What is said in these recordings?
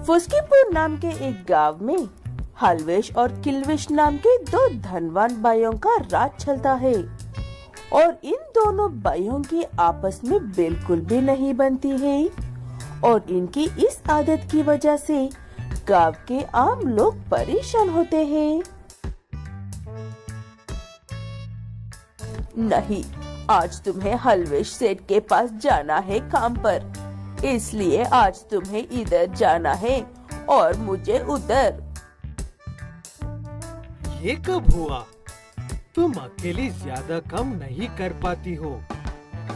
फुस्कीपुर नाम के एक गांव में हलवेश और किल्विश नाम के दो धनवान भाइयों का राज चलता है और इन दोनों भाइयों की आपस में बिल्कुल भी नहीं बनती है और इनकी इस आदत की वजह से गांव के आम लोग परेशान होते हैं। नहीं, आज तुम्हें हलवेश सेठ के पास जाना है काम पर, इसलिए आज तुम्हें इधर जाना है और मुझे उधर। ये कब हुआ? तुम अकेली ज्यादा काम नहीं कर पाती हो,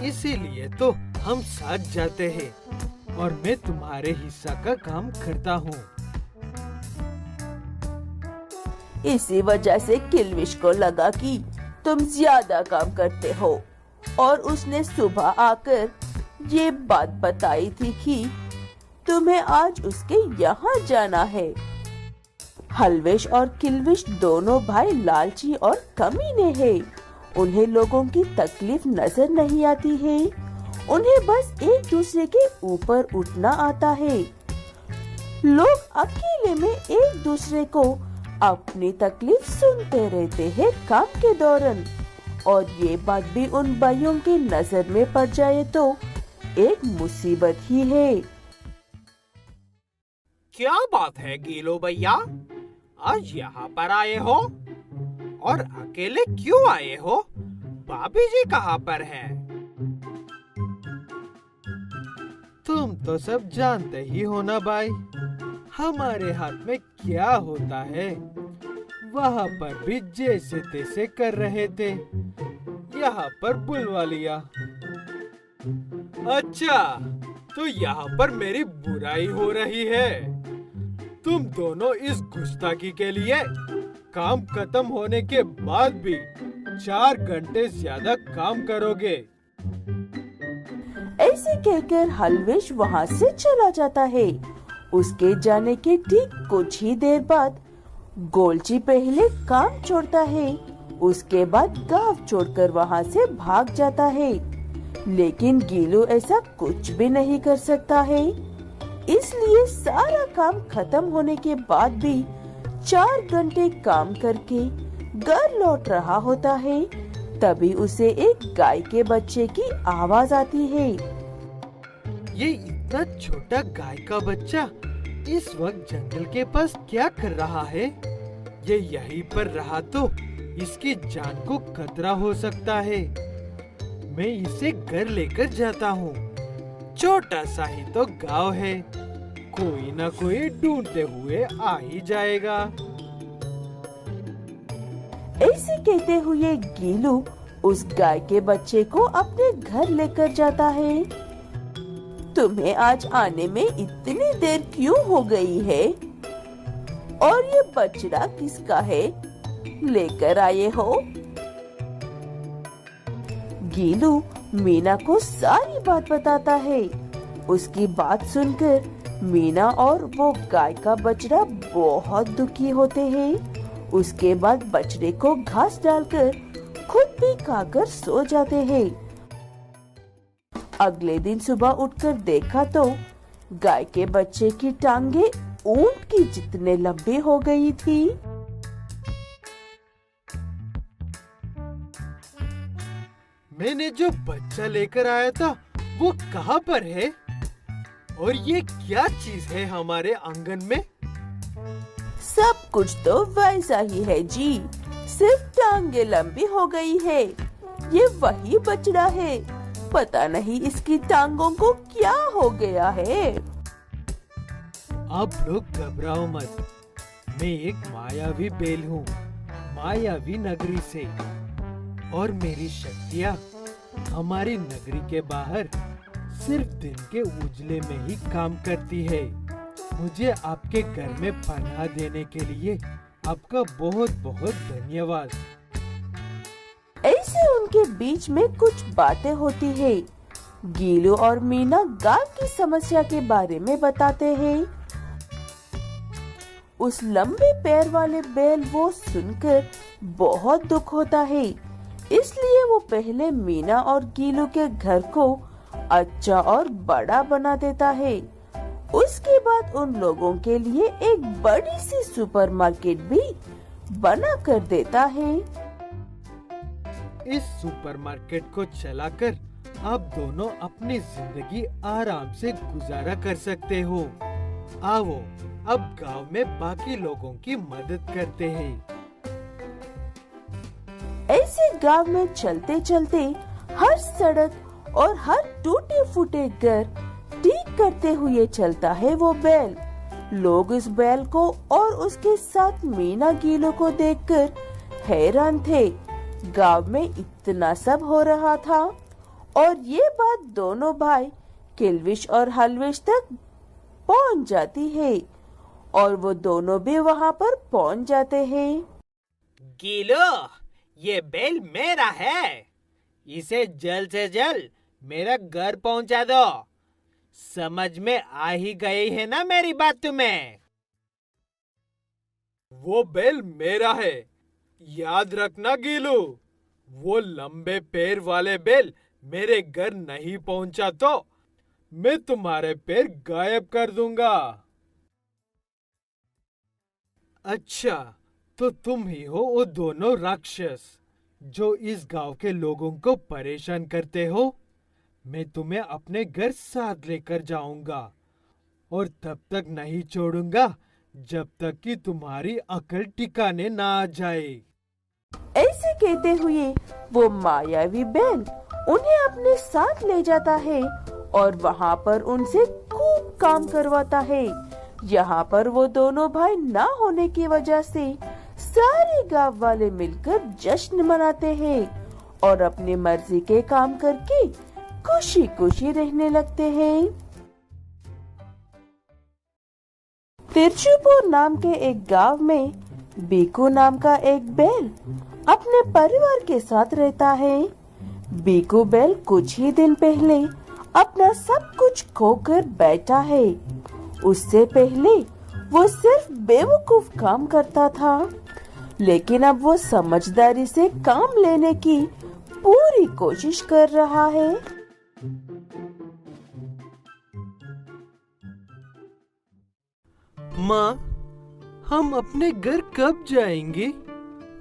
इसीलिए तो हम साथ जाते हैं और मैं तुम्हारे हिस्सा का काम करता हूँ। इसी वजह से किल्विश को लगा कि तुम ज्यादा काम करते हो और उसने सुबह आकर ये बात बताई थी कि तुम्हें आज उसके यहाँ जाना है। हलवेश और किल्विश दोनों भाई लालची और कमीने हैं। उन्हें लोगों की तकलीफ नजर नहीं आती है, उन्हें बस एक दूसरे के ऊपर उठना आता है। लोग अकेले में एक दूसरे को अपनी तकलीफ सुनते रहते हैं काम के दौरान, और ये बात भी उन भाइयों की नजर में पड़ जाए तो एक मुसीबत ही है। क्या बात है गीलो भैया, आज यहाँ पर आए हो और अकेले क्यों आए हो? भाभी जी कहाँ पर हैं? तुम तो सब जानते ही हो ना भाई, हमारे हाथ में क्या होता है। वहाँ पर भी जैसे तैसे कर रहे थे, यहाँ पर बुलवा लिया। अच्छा, तो यहाँ पर मेरी बुराई हो रही है। तुम दोनों इस गुस्ताखी के लिए काम खत्म होने के बाद भी 4 घंटे ज्यादा काम करोगे। ऐसे कहकर हलवेश वहाँ से चला जाता है। उसके जाने के ठीक कुछ ही देर बाद गोलची पहले काम छोड़ता है, उसके बाद गांव छोड़कर वहाँ से भाग जाता है। लेकिन गीलू ऐसा कुछ भी नहीं कर सकता है, इसलिए सारा काम खत्म होने के बाद भी 4 घंटे काम करके घर लौट रहा होता है। तभी उसे एक गाय के बच्चे की आवाज आती है। ये इतना छोटा गाय का बच्चा इस वक्त जंगल के पास क्या कर रहा है? ये यहीं पर रहा तो इसकी जान को खतरा हो सकता है। मैं इसे घर लेकर जाता हूँ। छोटा सा ही तो गांव है, कोई ना कोई ढूंढते हुए आ ही जाएगा। ऐसे कहते हुए गीलू उस गाय के बच्चे को अपने घर लेकर जाता है। तुम्हें आज आने में इतनी देर क्यों हो गई है? और ये बछड़ा किसका है? लेकर आए हो? गीलू मीना को सारी बात बताता है। उसकी बात सुनकर मीना और वो गाय का बछड़ा बहुत दुखी होते हैं। उसके बाद बछड़े को घास डालकर खुद भी खाकर सो जाते हैं। अगले दिन सुबह उठकर देखा तो गाय के बच्चे की टांगे ऊंट की जितने लंबी हो गई थी। मैंने जो बच्चा लेकर आया था वो कहाँ पर है? और ये क्या चीज है हमारे आंगन में? सब कुछ तो वैसा ही है जी, सिर्फ टांगे लंबी हो गई है। ये वही बछड़ा है, पता नहीं इसकी टांगों को क्या हो गया है। आप लोग घबराओ मत, मैं एक मायावी बैल हूँ, मायावी नगरी से, और मेरी शक्तियाँ हमारी नगरी के बाहर सिर्फ दिन के उजले में ही काम करती है। मुझे आपके घर में पनाह देने के लिए आपका बहुत बहुत धन्यवाद। ऐसे उनके बीच में कुछ बातें होती है। गीलू और मीना गाय की समस्या के बारे में बताते हैं। उस लंबे पैर वाले बैल वो सुनकर बहुत दुख होता है, इसलिए वो पहले मीना और गीलू के घर को अच्छा और बड़ा बना देता है। उसके बाद उन लोगों के लिए एक बड़ी सी सुपरमार्केट भी बना कर देता है। इस सुपरमार्केट को चलाकर आप दोनों अपनी जिंदगी आराम से गुजारा कर सकते हो। आओ अब गांव में बाकी लोगों की मदद करते हैं। ऐसे गांव में चलते चलते हर सड़क और हर टूटे फूटे घर ठीक करते हुए चलता है वो बैल। लोग इस बैल को और उसके साथ मीना गीलो को देखकर हैरान थे। गांव में इतना सब हो रहा था और ये बात दोनों भाई किल्विश और हलविश तक पहुंच जाती है और वो दोनों भी वहां पर पहुंच जाते हैं। गीलो, ये बैल मेरा है। इसे जल्द से जल्द मेरा घर पहुंचा दो। समझ में आ ही गई है ना मेरी बात तुम्हें? वो बैल मेरा है, याद रखना गीलू। वो लंबे पैर वाले बैल मेरे घर नहीं पहुंचा तो मैं तुम्हारे पैर गायब कर दूंगा। अच्छा, तो तुम ही हो वो दोनों राक्षस जो इस गांव के लोगों को परेशान करते हो। मैं तुम्हें अपने घर साथ लेकर जाऊंगा और तब तक नहीं छोड़ूंगा जब तक कि तुम्हारी अकल ठिकाने ना आ जाए। ऐसे कहते हुए वो मायावी बैल उन्हें अपने साथ ले जाता है और वहाँ पर उनसे खूब काम करवाता है। यहाँ पर वो दोनों भाई ना होने की वजह से सारे गांव वाले मिलकर जश्न मनाते हैं और अपनी मर्जी के काम करके खुशी खुशी रहने लगते हैं। तिरछुपुर नाम के एक गांव में बीकू नाम का एक बैल अपने परिवार के साथ रहता है। बीकू बैल कुछ ही दिन पहले अपना सब कुछ खोकर बैठा है। उससे पहले वो सिर्फ बेवकूफ काम करता था, लेकिन अब वो समझदारी से काम लेने की पूरी कोशिश कर रहा है। माँ, हम अपने घर कब जाएंगे?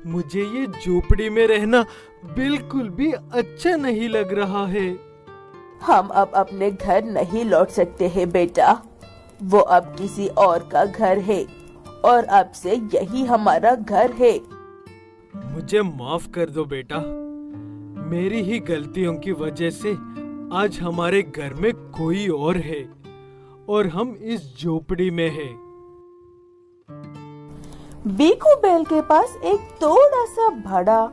मुझे ये झोपड़ी में रहना बिल्कुल भी अच्छा नहीं लग रहा है। हम अब अपने घर नहीं लौट सकते हैं बेटा। वो अब किसी और का घर है और अब से यही हमारा घर है। मुझे माफ कर दो बेटा। मेरी ही गलतियों की वजह से आज हमारे घर में कोई और है और हम इस झोपड़ी में हैं। बीकू बैल के पास एक थोड़ा सा बड़ा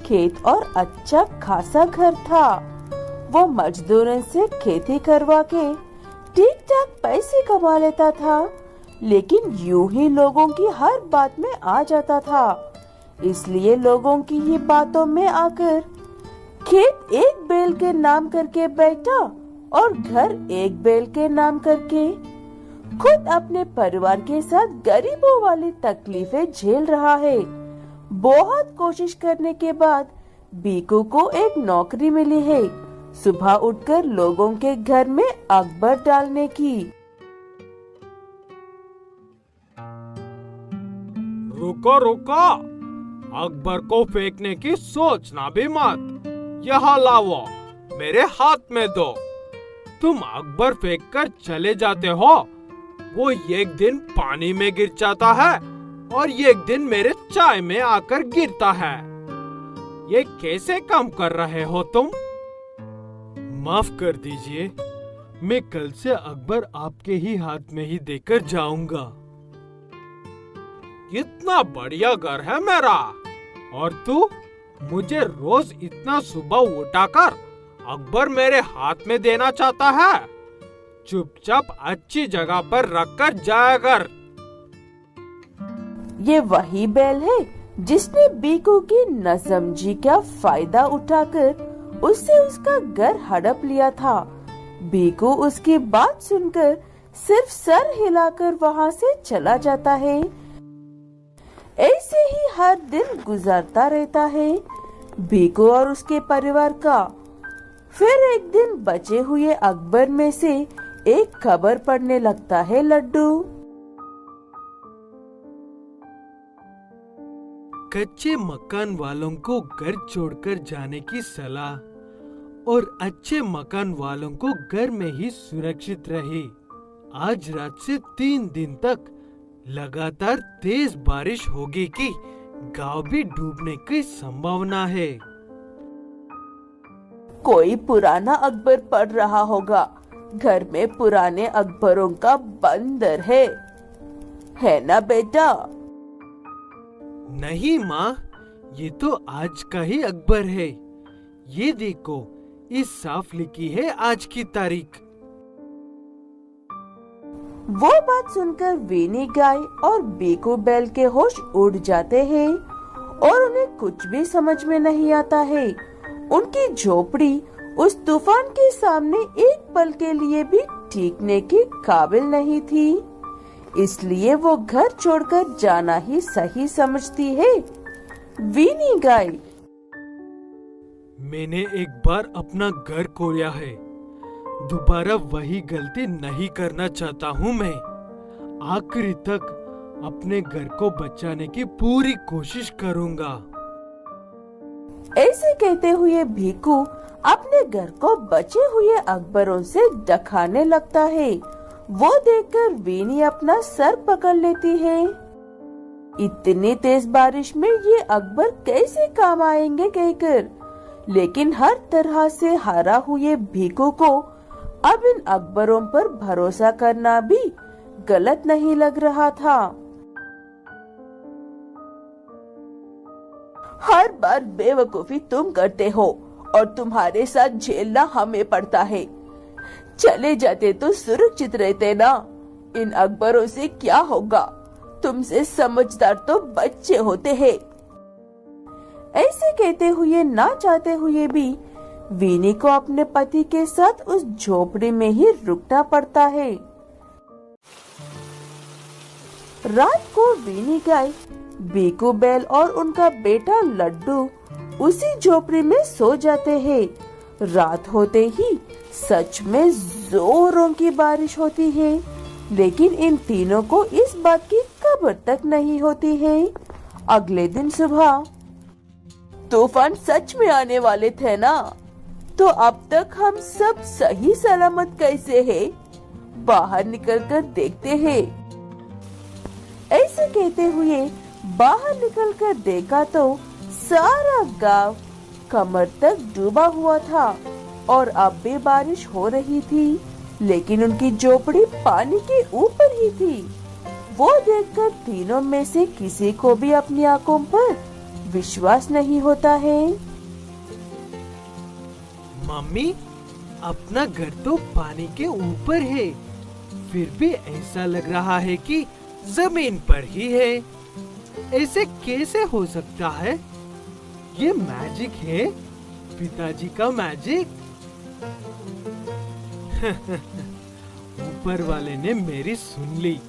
खेत और अच्छा खासा घर था। वो मजदूरों से खेती करवा के ठीक ठाक पैसे कमा लेता था, लेकिन यूं ही लोगों की हर बात में आ जाता था। इसलिए लोगों की ही बातों में आकर खेत एक बैल के नाम करके बैठा और घर एक बैल के नाम करके खुद अपने परिवार के साथ गरीबों वाली तकलीफें झेल रहा है। बहुत कोशिश करने के बाद बीकू को एक नौकरी मिली है, सुबह उठकर लोगों के घर में अखबार डालने की। रुको रुको, अकबर को फेंकने की सोचना भी मत। यहाँ लाओ, मेरे हाथ में दो। तुम अकबर फेंक कर चले जाते हो, वो एक दिन पानी में गिर जाता है और एक दिन मेरे चाय में आकर गिरता है। ये कैसे काम कर रहे हो तुम? माफ कर दीजिए, मैं कल से अकबर आपके ही हाथ में ही देकर जाऊंगा। इतना बढ़िया घर है मेरा और तू मुझे रोज इतना सुबह उठाकर अकबर मेरे हाथ में देना चाहता है? चुपचाप अच्छी जगह पर रखकर जाया कर। ये वही बैल है जिसने बीकू की नासमझी का फायदा उठाकर उससे उसका घर हड़प लिया था। बीकू उसकी बात सुनकर सिर्फ सर हिलाकर वहाँ से चला जाता है। ऐसे ही हर दिन गुजरता रहता है बीकू और उसके परिवार का। फिर एक दिन बचे हुए अकबर में से एक खबर पढ़ने लगता है लड्डू। कच्चे मकान वालों को घर छोड़कर जाने की सलाह और अच्छे मकान वालों को घर में ही सुरक्षित रहे। आज रात से 3 दिन तक लगातार तेज बारिश होगी कि गांव भी डूबने की संभावना है। कोई पुराना अखबार पढ़ रहा होगा। घर में पुराने अखबारों का बंदर है ना बेटा? नहीं माँ, ये तो आज का ही अखबार है। ये देखो, इस साफ लिखी है आज की तारीख। वो बात सुनकर वीनी गाय और बीकू बैल के होश उड़ जाते हैं और उन्हें कुछ भी समझ में नहीं आता है। उनकी झोपड़ी उस तूफान के सामने एक पल के लिए भी टिकने के काबिल नहीं थी, इसलिए वो घर छोड़कर जाना ही सही समझती है। वीनी गाय, मैंने एक बार अपना घर खोया है, दोबारा वही गलती नहीं करना चाहता हूँ। मैं आखिरी तक अपने घर को बचाने की पूरी कोशिश करूँगा। ऐसे कहते हुए भीकू अपने घर को बचे हुए अखबारों से ढकाने लगता है। वो देखकर वीनी अपना सर पकड़ लेती है। इतनी तेज बारिश में ये अखबार कैसे काम आएंगे कहकर, लेकिन हर तरह से हारा हुए भीकू को अब इन अखबारों पर भरोसा करना भी गलत नहीं लग रहा था। हर बार बेवकूफी तुम करते हो और तुम्हारे साथ झेलना हमें पड़ता है। चले जाते तो सुरक्षित रहते ना। इन अखबारों से क्या होगा? तुमसे समझदार तो बच्चे होते हैं। ऐसे कहते हुए ना चाहते हुए भी वीनी को अपने पति के साथ उस झोपड़ी में ही रुकना पड़ता है। रात को वीनी गाय, बीकू बैल और उनका बेटा लड्डू उसी झोपड़ी में सो जाते हैं। रात होते ही सच में जोरों की बारिश होती है, लेकिन इन तीनों को इस बात की खबर तक नहीं होती है। अगले दिन सुबह, तूफान सच में आने वाले थे ना? तो अब तक हम सब सही सलामत कैसे हैं? बाहर निकलकर देखते हैं। ऐसे कहते हुए बाहर निकलकर देखा तो सारा गांव कमर तक डूबा हुआ था और अब भी बारिश हो रही थी, लेकिन उनकी झोपड़ी पानी के ऊपर ही थी। वो देखकर तीनों में से किसी को भी अपनी आंखों पर विश्वास नहीं होता है। मम्मी, अपना घर तो पानी के ऊपर है, फिर भी ऐसा लग रहा है कि जमीन पर ही है। ऐसे कैसे हो सकता है? ये मैजिक है, पिताजी का मैजिक। ऊपर वाले ने मेरी सुन ली,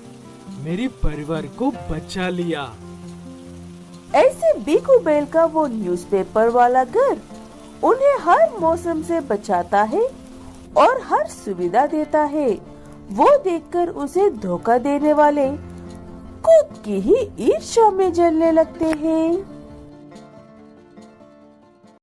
मेरी परिवार को बचा लिया। ऐसे बीकू बैल का वो न्यूज़पेपर वाला घर उन्हें हर मौसम से बचाता है और हर सुविधा देता है। वो देखकर उसे धोखा देने वाले खुद की ही ईर्ष्या में जलने लगते हैं।